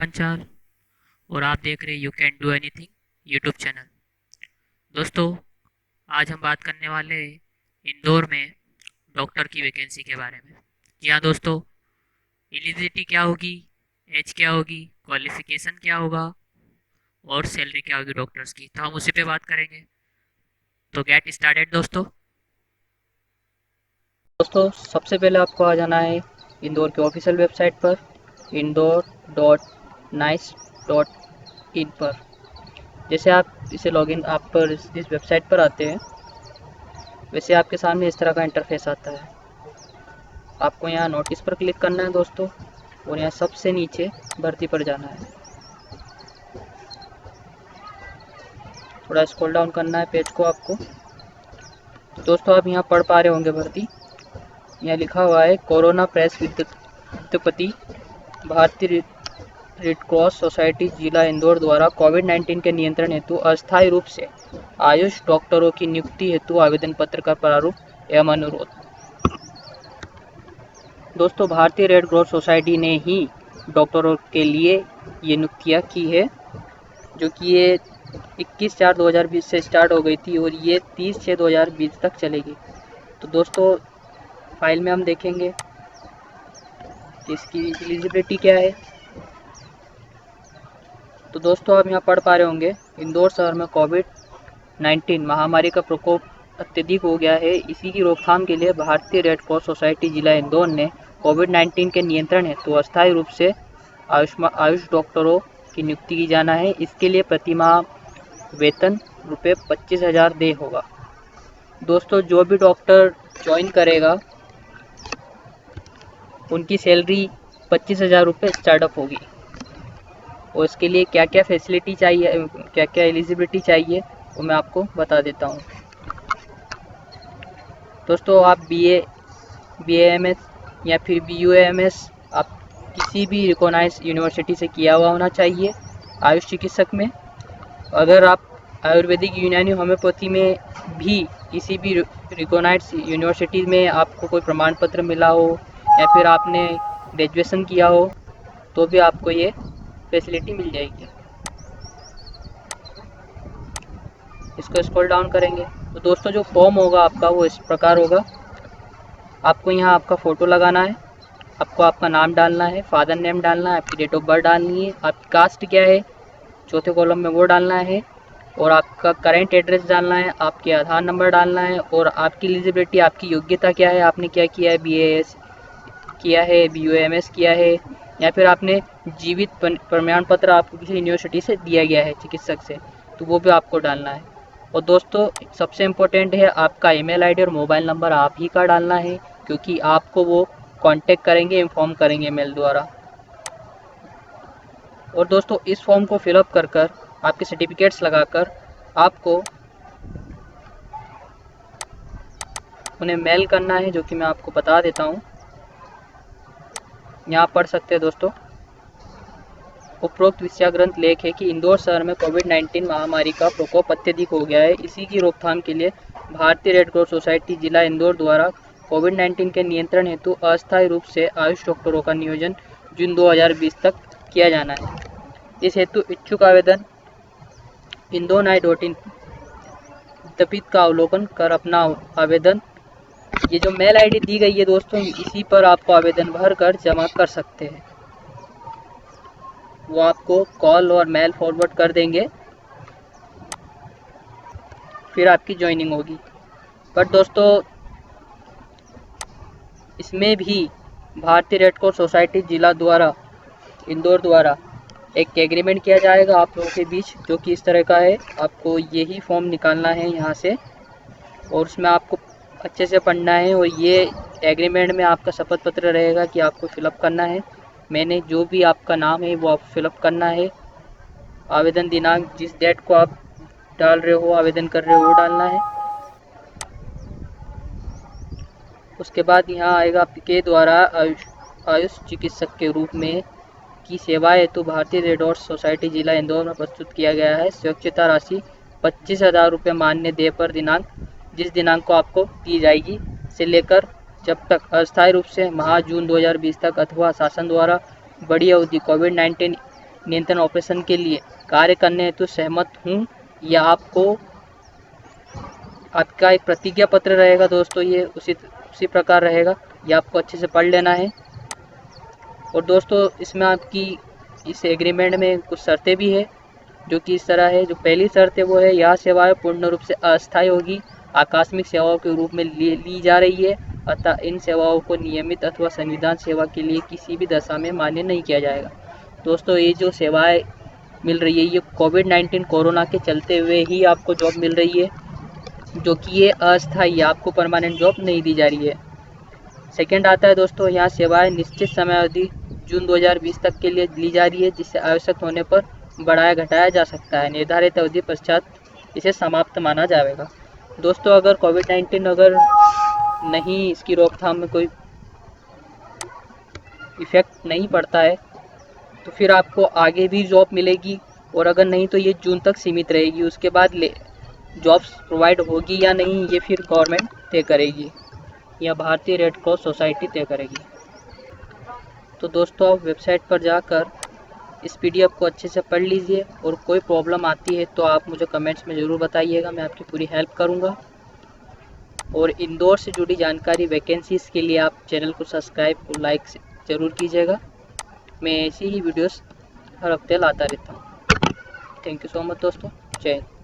पंचाल और आप देख रहे हैं you can do anything YouTube channel. दोस्तों, आज हम बात करने वाले हैं इंदौर में डॉक्टर की वैकेंसी के बारे में। जी हाँ दोस्तों, एलिजिबिलिटी क्या होगी, एज क्या होगी, क्वालिफिकेशन क्या होगा और सैलरी क्या होगी डॉक्टर्स की, तो हम उसी पे बात करेंगे। तो गेट स्टार्टेड दोस्तों। दोस्तों, सबसे पहले आपको आ जाना है इंदौर की ऑफिशियल वेबसाइट पर indore.nice.in पर। जैसे आप इसे लॉगिन आप पर इस वेबसाइट पर आते हैं, वैसे आपके सामने इस तरह का इंटरफेस आता है। आपको यहाँ नोटिस पर क्लिक करना है दोस्तों, और यहाँ सबसे नीचे भर्ती पर जाना है। थोड़ा स्क्रॉल डाउन करना है पेज को आपको। तो दोस्तों, आप यहाँ पढ़ पा रहे होंगे भर्ती। यहाँ लिखा हुआ है कोरोना प्रेस विद्यापति भारतीय रेड क्रॉस सोसाइटी जिला इंदौर द्वारा कोविड-19 के नियंत्रण हेतु अस्थायी रूप से आयुष डॉक्टरों की नियुक्ति हेतु आवेदन पत्र का प्रारूप एवं अनुरोध। दोस्तों, भारतीय रेड क्रॉस सोसाइटी ने ही डॉक्टरों के लिए ये नियुक्तियाँ की है, जो कि ये 21/4/2020 से स्टार्ट हो गई थी और ये 30/6/2020 तक चलेगी। तो दोस्तों, फाइल में हम देखेंगे कि इसकी एलिजिबिलिटी क्या है। तो दोस्तों, आप यहाँ पढ़ पा रहे होंगे, इंदौर शहर में कोविड-19 महामारी का प्रकोप अत्यधिक हो गया है। इसी की रोकथाम के लिए भारतीय रेड क्रॉस सोसाइटी जिला इंदौर ने कोविड-19 के नियंत्रण हेतु अस्थायी रूप से आयुष डॉक्टरों की नियुक्ति की जाना है। इसके लिए प्रतिमाह वेतन रुपये 25,000 दे होगा। दोस्तों, जो भी डॉक्टर ज्वाइन करेगा उनकी सैलरी 25,000 रुपये स्टार्टअप होगी। और इसके लिए क्या क्या फैसिलिटी चाहिए, क्या क्या एलिजिबिलिटी चाहिए, वो मैं आपको बता देता हूँ। दोस्तों, आप BA MS या फिर BUMS आप किसी भी रिकॉग्नाइज यूनिवर्सिटी से किया हुआ होना चाहिए आयुष चिकित्सक में। अगर आप आयुर्वेदिक यूनानी होम्योपैथी में भी किसी भी रिकॉग्नाइज यूनिवर्सिटी में आपको कोई प्रमाण पत्र मिला हो या फिर आपने ग्रेजुएशन किया हो, तो भी आपको ये फैसिलिटी मिल जाएगी। इसको स्क्रॉल डाउन करेंगे तो दोस्तों, जो फॉर्म होगा आपका वो इस प्रकार होगा। आपको यहाँ आपका फ़ोटो लगाना है, आपको आपका नाम डालना है, फादर नेम डालना है, आपकी डेट ऑफ बर्थ डालनी है, आपकी कास्ट क्या है चौथे कॉलम में वो डालना है, और आपका करेंट एड्रेस डालना है, आपके आधार नंबर डालना है, और आपकी एलिजिबिलिटी, आपकी योग्यता क्या है, आपने क्या किया है, BAS किया है, BUMS किया है, या फिर आपने जीवित प्रमाण पत्र आपको किसी यूनिवर्सिटी से दिया गया है चिकित्सक से, तो वो भी आपको डालना है। और दोस्तों, सबसे इम्पोर्टेंट है आपका ईमेल आईडी और मोबाइल नंबर आप ही का डालना है, क्योंकि आपको वो कांटेक्ट करेंगे, इन्फॉर्म करेंगे मेल द्वारा। और दोस्तों, इस फॉर्म को फिलअप कर कर आपके सर्टिफिकेट्स लगाकर आपको उन्हें मेल करना है, जो कि मैं आपको बता देता हूँ। यहाँ पढ़ सकते हैं दोस्तों। उपरोक्त विषयाग्रंथ लेख है कि इंदौर शहर में कोविड-19 महामारी का प्रकोप अत्यधिक हो गया है। इसी की रोकथाम के लिए भारतीय रेड क्रॉस सोसाइटी जिला इंदौर द्वारा कोविड-19 के नियंत्रण हेतु अस्थायी रूप से आयुष डॉक्टरों का नियोजन जून 2020 तक किया जाना है। इस हेतु इच्छुक आवेदन indonai.in तपित का अवलोकन कर अपना आवेदन, ये जो मेल आईडी दी गई है दोस्तों, इसी पर आपको आवेदन भर कर जमा कर सकते हैं। वो आपको कॉल और मेल फॉरवर्ड कर देंगे, फिर आपकी ज्वाइनिंग होगी। बट दोस्तों, इसमें भी भारतीय रेड क्रॉस सोसाइटी जिला द्वारा इंदौर द्वारा एक एग्रीमेंट किया जाएगा आप लोगों के बीच, जो कि इस तरह का है। आपको यही फॉर्म निकालना है यहाँ से, और उसमें आपको अच्छे से पढ़ना है, और ये एग्रीमेंट में आपका शपथ पत्र रहेगा कि आपको फिलअप करना है। मैंने जो भी आपका नाम है वो आप फिलअप करना है। आवेदन दिनांक, जिस डेट को आप डाल रहे हो, आवेदन कर रहे हो, वो डालना है। उसके बाद यहाँ आएगा आपके द्वारा आयुष चिकित्सक के रूप में की सेवाएं हेतु भारतीय रेड क्रॉस सोसाइटी जिला इंदौर में प्रस्तुत किया गया है। स्वच्छता राशि 25,000 रुपये मान्य देय पर दिनांक, जिस दिनांक को आपको दी जाएगी से लेकर जब तक अस्थायी रूप से माह जून 2020 तक, अथवा शासन द्वारा बड़ी अवधि कोविड-19 नियंत्रण ऑपरेशन के लिए कार्य करने हेतु सहमत हूँ, या आपको आपका एक प्रतिज्ञा पत्र रहेगा दोस्तों, ये उसी प्रकार रहेगा, ये आपको अच्छे से पढ़ लेना है। और दोस्तों इसमें आपकी इस एग्रीमेंट में कुछ शर्तें भी है, जो कि इस तरह है। जो पहली शर्त है वो है, यह सेवाएं पूर्ण रूप से अस्थायी होगी, आकस्मिक सेवाओं के रूप में ली जा रही है, अतः इन सेवाओं को नियमित अथवा संविधान सेवा के लिए किसी भी दशा में मान्य नहीं किया जाएगा। दोस्तों ये जो सेवाएं मिल रही है, ये कोविड-19 कोरोना के चलते हुए ही आपको जॉब मिल रही है, जो कि ये अस्थायी, आपको परमानेंट जॉब नहीं दी जा रही है। सेकेंड आता है दोस्तों, यहाँ सेवाएं निश्चित समय अवधि जून 2020 तक के लिए ली जा रही है, जिससे आवश्यक होने पर बढ़ाया घटाया जा सकता है। निर्धारित अवधि पश्चात इसे समाप्त माना जाएगा। दोस्तों अगर कोविड-19 अगर नहीं, इसकी रोकथाम में कोई इफ़ेक्ट नहीं पड़ता है, तो फिर आपको आगे भी जॉब मिलेगी, और अगर नहीं तो ये जून तक सीमित रहेगी। उसके बाद जॉब्स प्रोवाइड होगी या नहीं, ये फिर गवर्नमेंट तय करेगी, या भारतीय रेड क्रॉस सोसाइटी तय करेगी। तो दोस्तों आप वेबसाइट पर जाकर इस PDF को अच्छे से पढ़ लीजिए, और कोई प्रॉब्लम आती है तो आप मुझे कमेंट्स में ज़रूर बताइएगा, मैं आपकी पूरी हेल्प करूँगा। और इंदौर से जुड़ी जानकारी वैकेंसीज़ के लिए आप चैनल को सब्सक्राइब और लाइक ज़रूर कीजिएगा। मैं ऐसी ही वीडियोस हर हफ्ते लाता रहता हूँ। थैंक यू सो मच दोस्तों, जय हिंद।